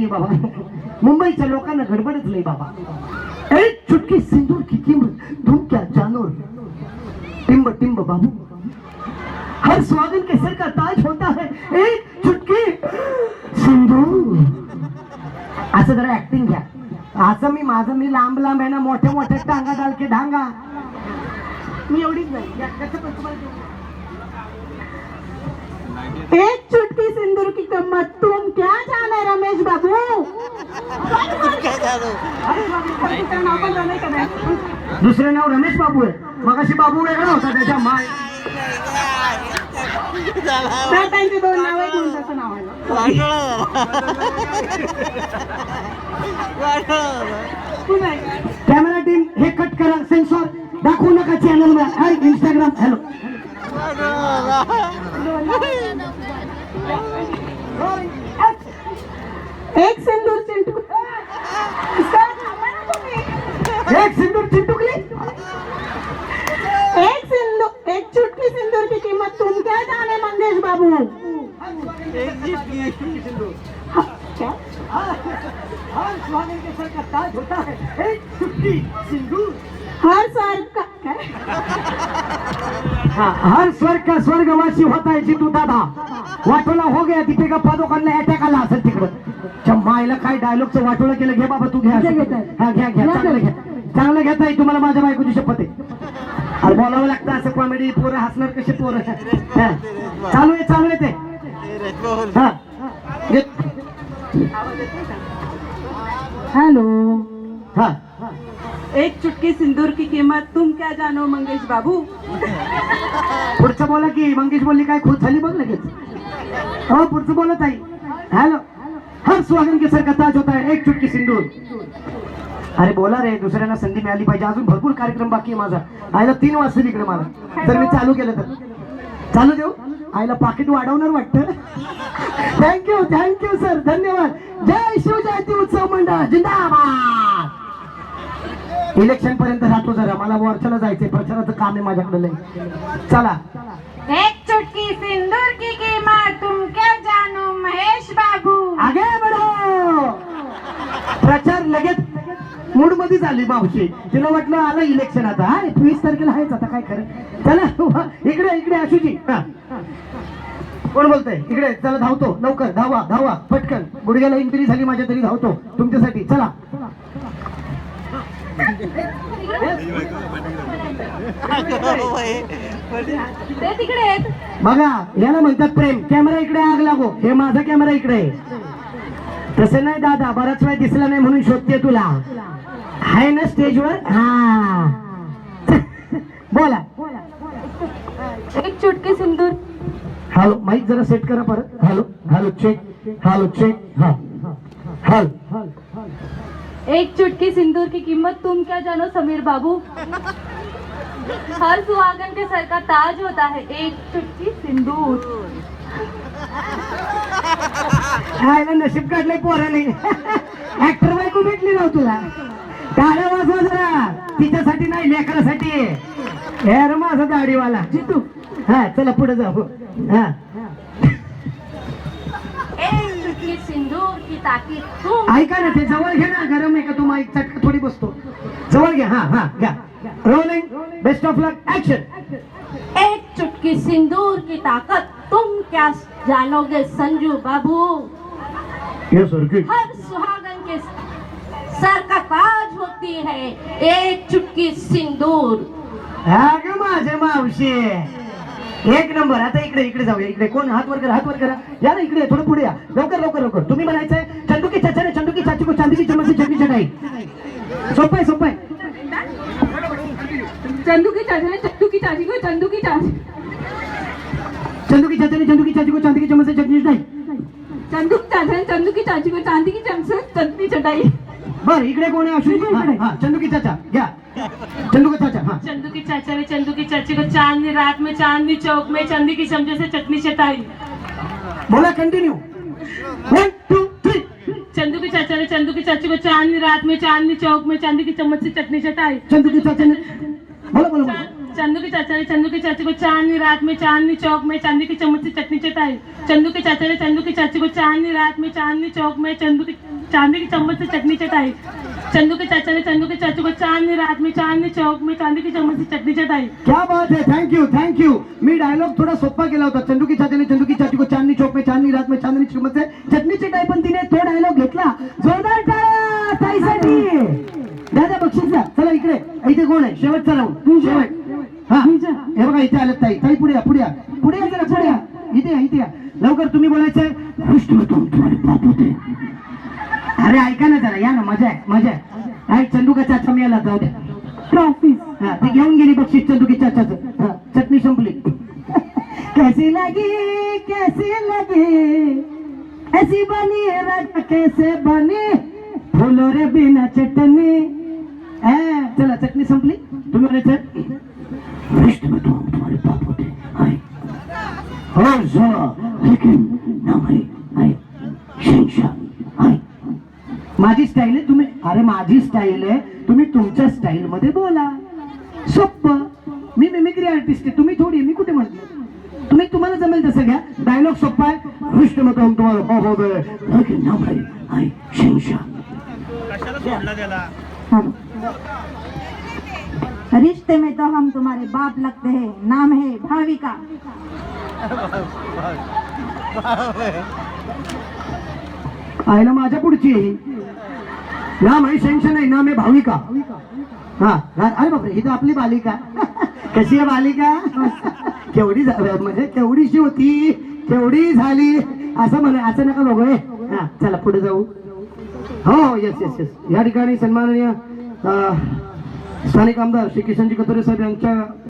नाहीये बाबा, मुंबईच्या लोकांना गडबडच नाही बाबा. एक चुटकी सिंदूर की कीमत तुम क्या जानो. टिम्ब टिम्ब बाबू, हर स्वागत के सर का ताज होता है एक चुटकी सिंदूर. असं जरा ऍक्टिंग घ्या. असं मी लांब लांब आहे ना, मोठे मोठे टांगा डाल के ढांगा. मी एवढीच नाही. एक चुटकी सिंदूर की कीमत तुम क्या जाने रमेश बाबू. दुसरे नाव रमेश बाबू आहे. मगाशी बाबू वेगळा होता त्याच्या माय. त्यांची दोन नाव आहेत म्हणून त्याचं नाव आहे. कॅमेरा टीम हे कट करा. सेन्सॉर दाखवू नका चॅनल वर. इंस्टाग्राम. हॅलो एक सिंदूर चिंटू. एक सिंदूर चिंटुकली. एक चुटकी सिंदूर की कीमत तुम क्या जाने मंगेश बाबू. हर स्वर्ग का हर स्वर्ग का स्वर्गवासी होता है जितू दादा. वाटोला हो गया. दीपिका पादुकोणला अटॅक आला असेल तिकडं. मायला काय डायलॉगचं वाटोळं केलं. घे बाबा तू घ्या. हा घ्या घ्या. चांगलं घ्या. चांगलं घेता येईल तुम्हाला. माझ्या बायकोची शपथ आहे. अरे बोलावं लागतं असं. कॉमेडी पोरं हसणार कसे पोरं. चालू आहे ते. हा हेलो. हा एक चुटकी सिंदूर की कीमत तुम क्या जानो मंगेश बाबू. पुढचं बोला की. मंगेश बोलली काय खुश झाली बघ लगेच. हो पुढचं बोलत आहे. हॅलो. हर स्वागत के सर का ताज होता है एक चुटकी सिंदूर. अरे बोला रे. दुसऱ्यांना संधी मिळाली पाहिजे. अजून भरपूर कार्यक्रम बाकी आहे माझा. आयला 3 वाजतील इकडे मला. जर मी चालू केलं तर चालू देऊ. आईला पाकिट वाढवणार वाटतं. Thank you sir. धन्यवाद. जय शिवजयंती उत्सव मंडळ जिंदाबाद. इलेक्शन पर्यंत राहतो जरा. मला वरच्याला जायचंय. प्रचाराचं काम आहे माझ्याकडे लय. चला. एक चुटकी सिंदूर की कीमत तुम क्या जानो महेश बाबू. आगे बढो. प्रचार लगेच मूड मध्ये झाली मावशी. तिला वाटलं आलं इलेक्शन आता. 20 तारखेला आहेच आता काय खरं. चला इकडे आशुजी. कोण बोलतंय इकडे. चला धावतो लवकर. धावा पटकन. गुडघ्याला इंजुरी झाली माझ्या तरी धावतो तुमच्यासाठी. चला. बघा याला म्हणतात प्रेम. कॅमेरा इकडे. आग लागो. हे माझा कॅमेरा इकडे आहे. तसं नाही दादा. बराच वेळ दिसला नाही म्हणून शोधते तुला. आहे ना स्टेजवर. हा बोला. एक चुटकी सिंदूर. हॅलो माईक जरा सेट करा परत. Hello check. हा एक चुटकी सिंदूर की कीमत तुम क्या जानो समीर बाबू. हर सुहागन के सर का ताज होता है एक चुटकी सिंदूर. हायला नशीब काढलंय पोराने. ऍक्टर बायको भेटली ना तुला. टाळ्या वाजवा जरा. तिच्यासाठी नाही लेकरासाठी. हे माझा दाढीवाला जितू. हा चला पुढे जाऊ. हा एक चुटकी सिंदूर की ताकीद तुम. ऐका ना ते जवळ घ्या ना. गरम आहे का तो माईक. चटका थोडी बसतो. जवळ घ्या. हा घ्या. Rolling. Best of luck. Action. एक चुटकी सिंदूर की ताकत तुम क्या जानोगे संजू बाबू. हर सुहागन के सर का ताज होती है एक चुटकी सिंदूर. माझे मावशी. एक नंबर. आता इकडे जाऊया. इकडे कोण. हात वर करा. या ना इकडे. थोडं पुढे या. लवकर. तुम्ही म्हणायचंय चंदू की चाची को चांदी की चम्मच से चटनी चटाई. सोपाय. चंदू की चाची को चंदू की चाची. चंदू की चाची को चांदी की चम्मच से चटनी चटाई. चंदू की चाची को चांदी की चम्मच से चटनी चटाई. बर इकडे कोण आहे. अश्विनी. हा चंदू की चाचा घ्या. चंदू का चाचा. हाँ चंदू की चाचा ने चंदू की चाची को चांदनी रात में चांदनी चौक में चांदी की चमचे से चटनी चटाई. बोला कंटिन्यू. 1 2 3. चंदू की चाचा ने चंदू की चाची को चांदनी रात में चांदनी चौक में चांदी की चम्मच से चटनी चटाई. चंदू की चाचा ने बोला चंदू के चाचा ने चंदू की चाची को चांदनी रात में चांदनी चौक में चांदी की चम्मच से चटनी चटाई। चंदू के चाचा ने चंदू की चाची को चांदनी रात में चांदनी चौक में चांदी की चम्मच से चटनी चटाई। चंदू के चाचा ने चंदू की चाची को चांदनी रात में चांदनी चौक में चांदी की चम्मच से चटनी चटाई। क्या बात है, थँक यू। मी डायलॉग थोडा सोपा केला होता. चंदू की चाचा ने चंदू की चाची को चांदनी चौक में चांदनी रात में चांदनी चम्मच से चटनी चटाई, पण तिने तो डायलॉग घेतला. जोरदार टाळ्या ताईसाठी. दादा बक्षीस द्या. चला इकडे, इथे कोण आहे शेवटचा राऊंड, शेवट. हा हे बघा इथे आलं ताई. ताई पुढे या, पुढे या जरा, पुढे या. इथे या लवकर. तुम्ही बोलायचंय तुम्हारे बाप होते. अरे ऐका ना जरा, या ना, मजा आहे. चंदू का चाचा मी आला, जाऊ द्या. ट्रॉफी हा ती घेऊन गेली बक्षीस चंदू की चाचाचं. चटणी संपली. कैसी लगी ऐसी बनी राजा कैसे बनी फूलों रे बिना चटनी. चला चटणी संपली. तुम्ही म्हणायचं भ्रष्ट में तो तुम्हारे बाप होते. हो जो लेकिन नाम है शहंशाह. माझी स्टाईल आहे, तुम्ही अरे माझी स्टाईल आहे, तुम्ही तुमच्या स्टाईल मध्ये बोला. सोप्पं. मी मिमिक्री आर्टिस्ट आहे, तुम्ही थोडी. मी कुठे म्हटलं? तुम्हाला जमेल तसं घ्या. डायलॉग सोप्पा आहे. हृष्ट मत तुम्हाला बाप होते नाम है शहंशाह. रिश्ते में तो हम तुम्हारे बाप लगते हैं. नाम है भाविका. आईला माझ्या पुढची आहे. नाम आहे शहंशाह नाही, नाम आहे भाविका. हा अरे बापरे, ही तर आपली बालिका. कशी आहे बालिका? केवढी म्हणजे केवढीशी होती, केवढी झाली असं म्हणा. असं नका बघू. हा चला पुढे जाऊ. हो येस. या ठिकाणी सन्माननीय स्थानिक आमदार श्री किशनजी कतोरे साहेब यांच्या